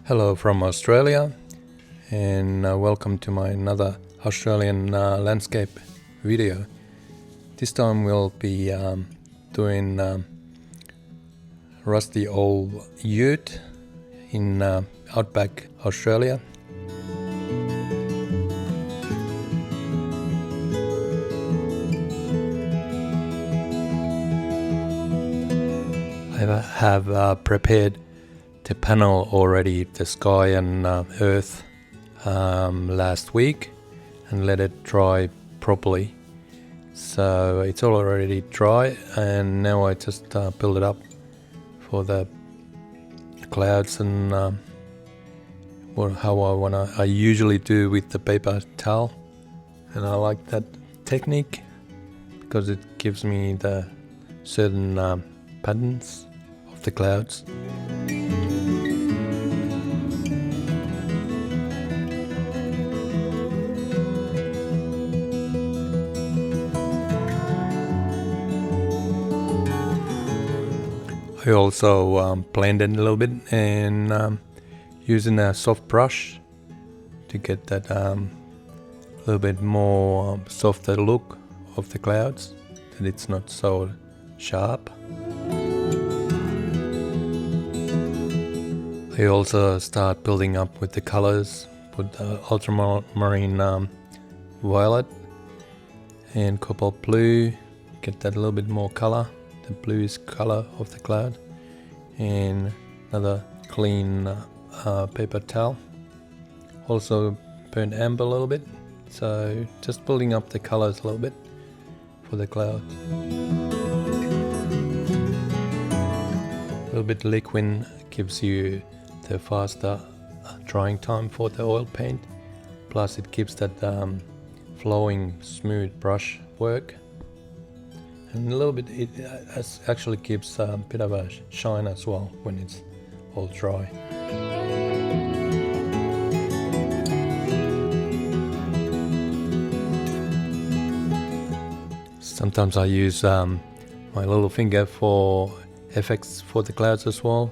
Hello from Australia, and welcome to my another Australian landscape video. This time we'll be doing rusty old ute in Outback, Australia. I have prepared the panel already, the sky and earth last week, and let it dry properly. So it's already dry, and now I just build it up for the clouds and how I usually do with the paper towel. And I like that technique because it gives me the certain patterns of the clouds. I also blend it a little bit and using a soft brush to get that little bit more softer look of the clouds, that it's not so sharp. I also start building up with the colors, put the ultramarine violet and cobalt blue, get that a little bit more color, the bluish color of the cloud, and another clean paper towel. Also burnt amber a little bit, so just building up the colors a little bit for the cloud. A little bit liquid gives you the faster drying time for the oil paint, plus it gives that flowing smooth brush work. And a little bit, it actually gives a bit of a shine as well when it's all dry. Sometimes I use my little finger for effects for the clouds as well.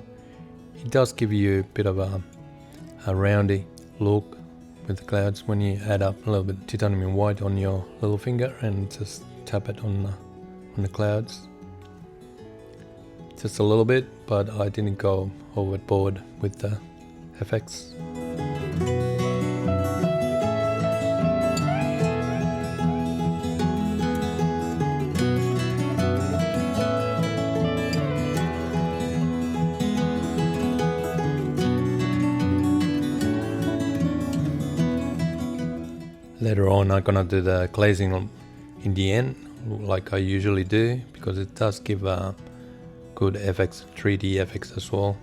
It does give you a bit of a roundy look with the clouds when you add up a little bit titanium white on your little finger and just tap it on the clouds. Just a little bit, but I didn't go overboard with the effects. Later on I'm gonna do the glazing in the end, like I usually do, because it does give good effects, 3D effects as well,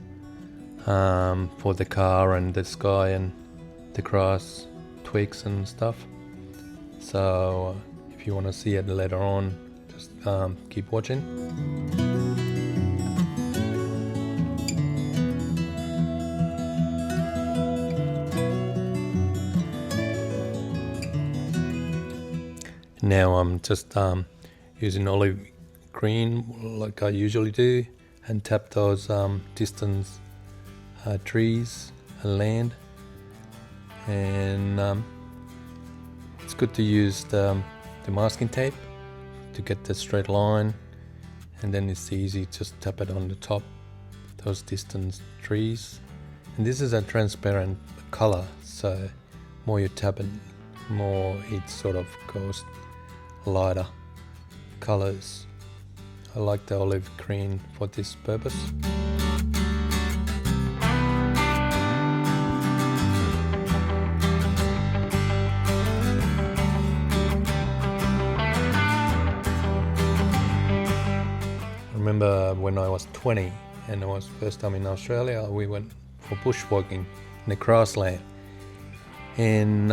for the car and the sky and the grass, twigs and stuff. So if you want to see it later on, just keep watching. Now I'm just using olive green like I usually do, and tap those distance trees and land. And it's good to use the masking tape to get the straight line, and then it's easy, just tap it on the top, those distance trees. And this is a transparent color, so more you tap it, more it sort of goes lighter colors. I like the olive green for this purpose. I remember when I was 20 and it was first time in Australia, we went for bushwalking in the grassland, and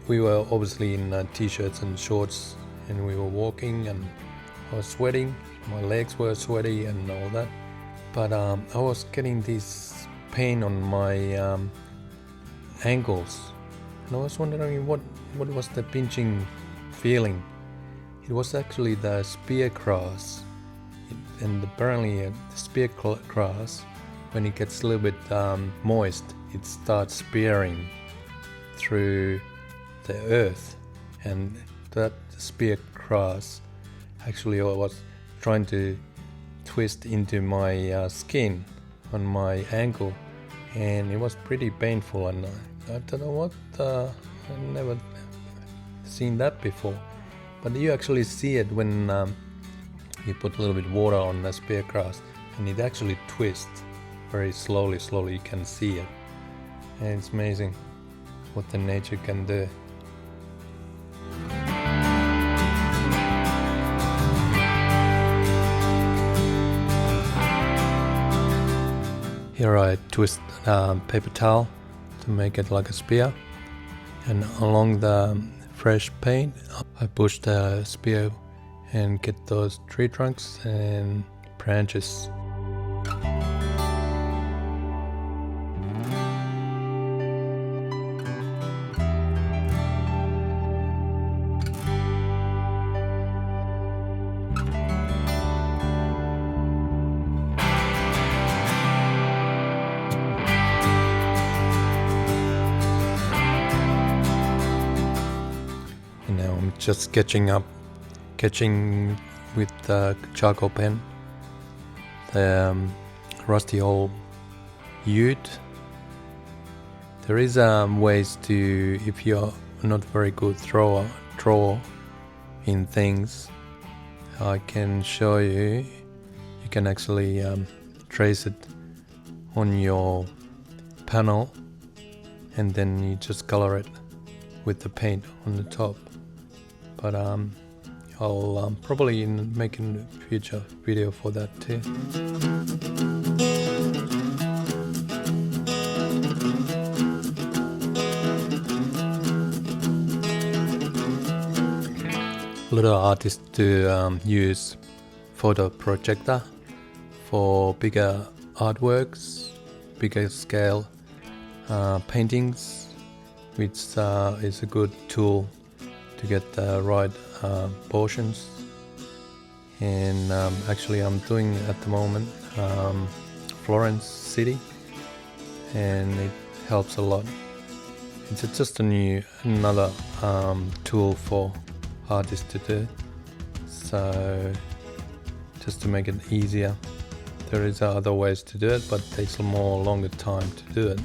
we were obviously in t-shirts and shorts, and we were walking, and I was sweating, my legs were sweaty and all that, but I was getting this pain on my ankles, and I was wondering what was the pinching feeling. It was actually the spear grass, and apparently the spear grass when it gets a little bit moist, it starts spearing through the earth, and that spear grass actually was trying to twist into my skin on my ankle, and it was pretty painful, and I don't know what, I never seen that before. But you actually see it when you put a little bit water on the spear grass, and it actually twists very slowly. You can see it, and it's amazing what the nature can do. Here I twist paper towel to make it like a spear, and along the fresh paint I push the spear and get those tree trunks and branches. And now I'm just sketching with the charcoal pen the rusty old ute. There is ways to, if you're not very good drawer in things, I can show you. You can actually trace it on your panel, and then you just color it with the paint on the top. But I'll probably make a future video for that too. A lot of artists do use photo projector for bigger artworks, bigger scale paintings, which is a good tool to get the right portions. And actually I'm doing at the moment Florence City, and it helps a lot. It's just another tool for artists to do, so just to make it easier. There is other ways to do it, but it takes a longer time to do it.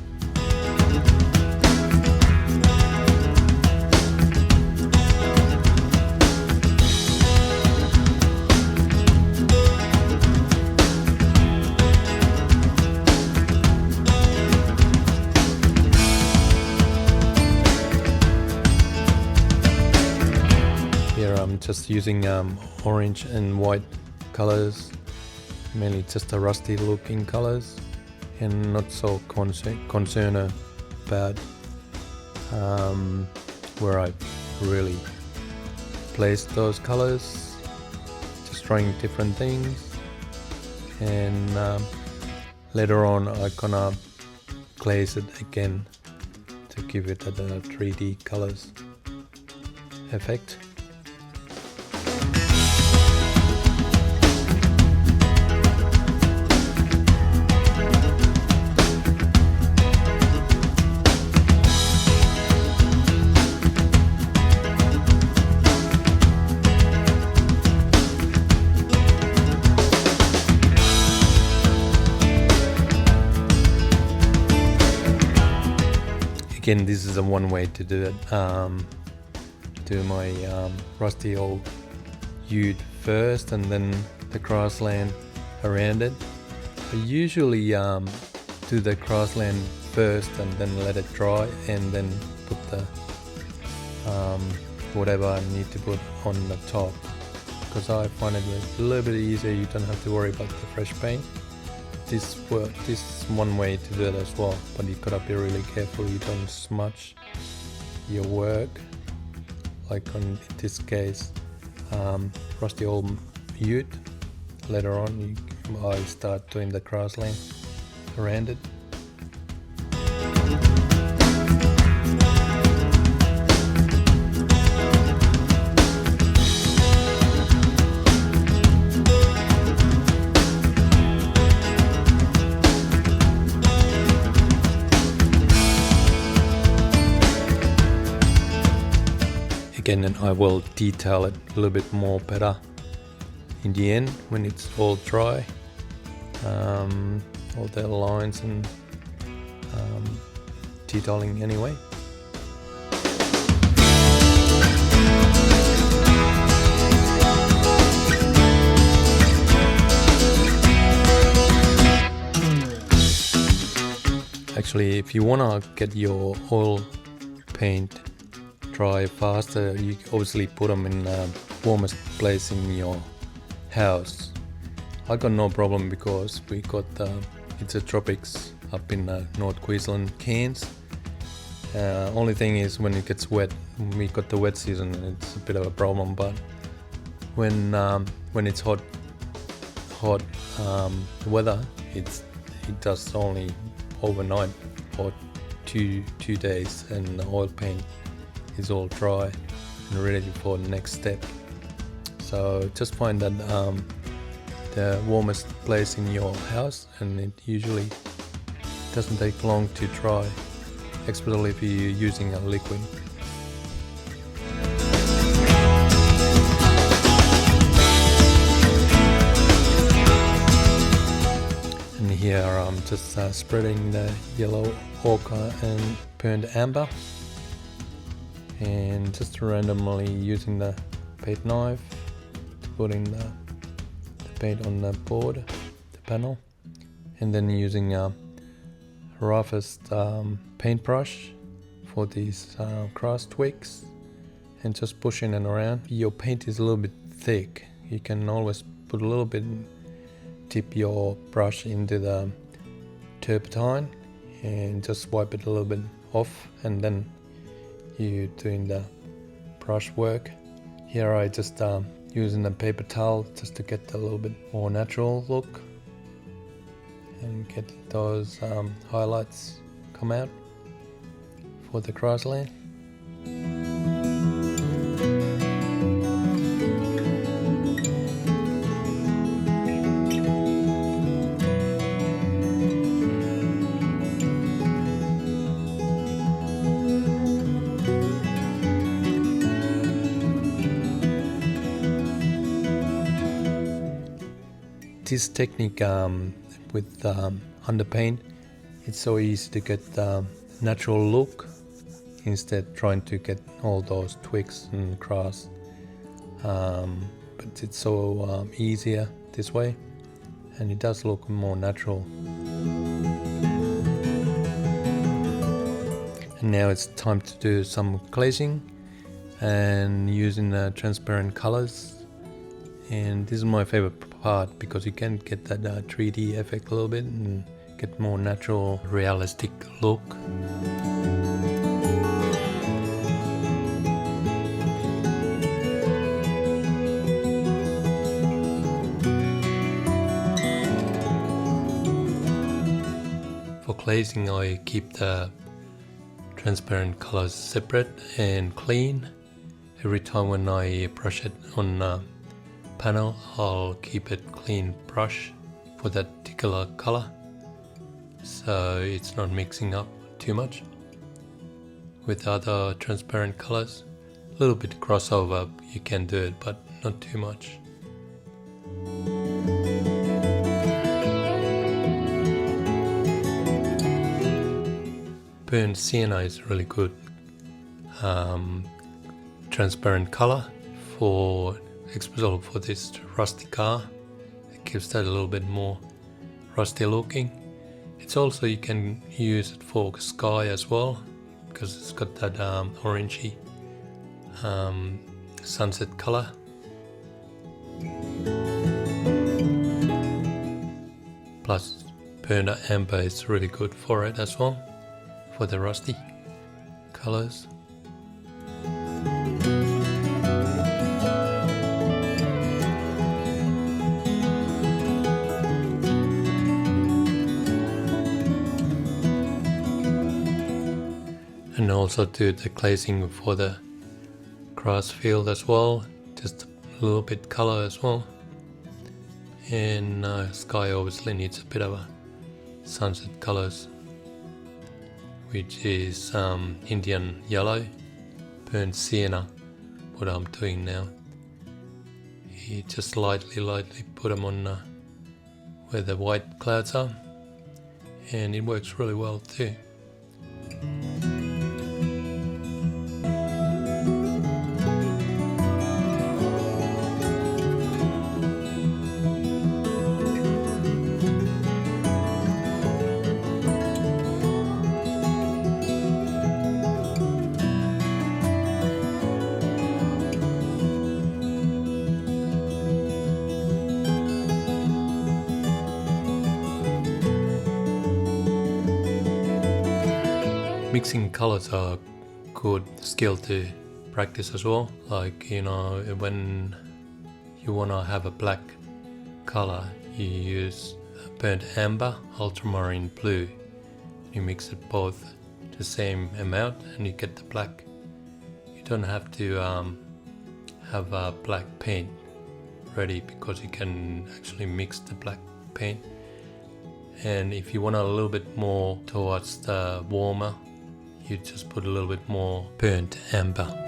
I'm just using orange and white colors, mainly just a rusty looking colors, and not so concerned about where I really place those colors, just trying different things. And later on I'm gonna glaze it again to give it a 3D colors effect. Again, this is one way to do it. Do my rusty old ute first, and then the grassland around it. I usually do the grassland first and then let it dry, and then put the whatever I need to put on the top, because I find it a little bit easier. You don't have to worry about the fresh paint. This is one way to do it as well, but you gotta be really careful you don't smudge your work, like in this case rusty old ute. Later on I start doing the grassland around it. again, and I will detail it a little bit more better in the end when it's all dry, all the lines and detailing anyway. Actually, if you wanna get your oil paint dry faster, you obviously put them in the warmest place in your house. I got no problem because we got it's a tropics up in North Queensland, Cairns. Only thing is when it gets wet, we got the wet season, it's a bit of a problem. But when it's hot weather, it does only overnight or two days, and the oil paint is all dry and ready for the next step. So just find that the warmest place in your house, and it usually doesn't take long to dry, especially if you're using a liquid. And here I'm just spreading the yellow ochre and burnt amber, and just randomly using the paint knife to put in the paint on the board, the panel, and then using a roughest paintbrush for these cross twigs, and just pushing it around. Your paint is a little bit thick, you can always put a little bit, dip your brush into the turpentine and just wipe it a little bit off, and then you're doing the brush work. Here I just using a paper towel just to get a little bit more natural look and get those highlights come out for the grassland. This technique with underpaint, it's so easy to get the natural look instead trying to get all those twigs and grass, but it's so easier this way, and it does look more natural. And now it's time to do some glazing and using the transparent colors, and this is my favorite part because you can get that 3D effect a little bit and get more natural, realistic look. For glazing, I keep the transparent colors separate and clean. Every time when I brush it on panel, I'll keep it clean brush for that particular color, so it's not mixing up too much with other transparent colors. A little bit crossover you can do it, but not too much. Burnt sienna is really good transparent color for, especially for this rusty car. It gives that a little bit more rusty looking. It's also, you can use it for sky as well because it's got that orangey sunset color. Plus burnt amber is really good for it as well, for the rusty colors. And also do the glazing for the grass field as well, just a little bit color as well. And sky obviously needs a bit of a sunset colors, which is Indian yellow, burnt sienna, what I'm doing now. You just lightly put them on where the white clouds are, and it works really well too. Mixing colors are good skill to practice as well. Like, you know, when you want to have a black color, you use burnt amber, ultramarine blue. You mix it both the same amount and you get the black. You don't have to have a black paint ready, because you can actually mix the black paint. And if you want a little bit more towards the warmer, you just put a little bit more burnt amber.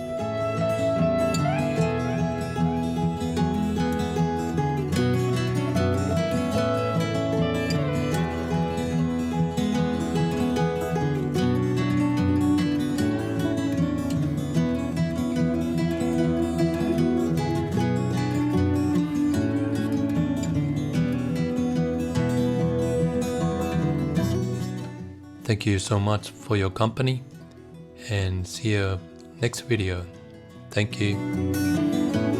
Thank you so much for your company, and see you next video. Thank you.